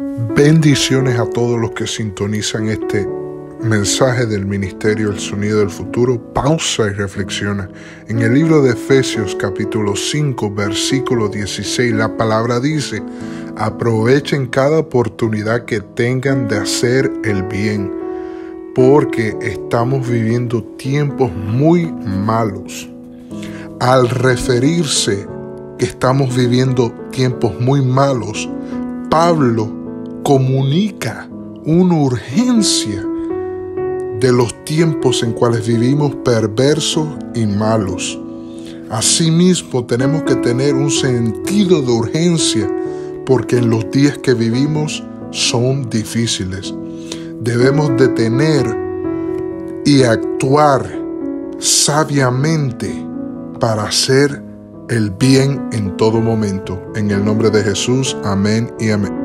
Bendiciones a todos los que sintonizan este mensaje del Ministerio El Sonido del Futuro. Pausa y reflexiona. En el libro de Efesios capítulo 5 versículo 16 la palabra dice: aprovechen cada oportunidad que tengan de hacer el bien, porque estamos viviendo tiempos muy malos. Al referirse que estamos viviendo tiempos muy malos, Pablo comunica una urgencia de los tiempos en cuales vivimos perversos y malos. Asimismo, tenemos que tener un sentido de urgencia porque en los días que vivimos son difíciles. Debemos de tener y actuar sabiamente para hacer el bien en todo momento. En el nombre de Jesús, amén y amén.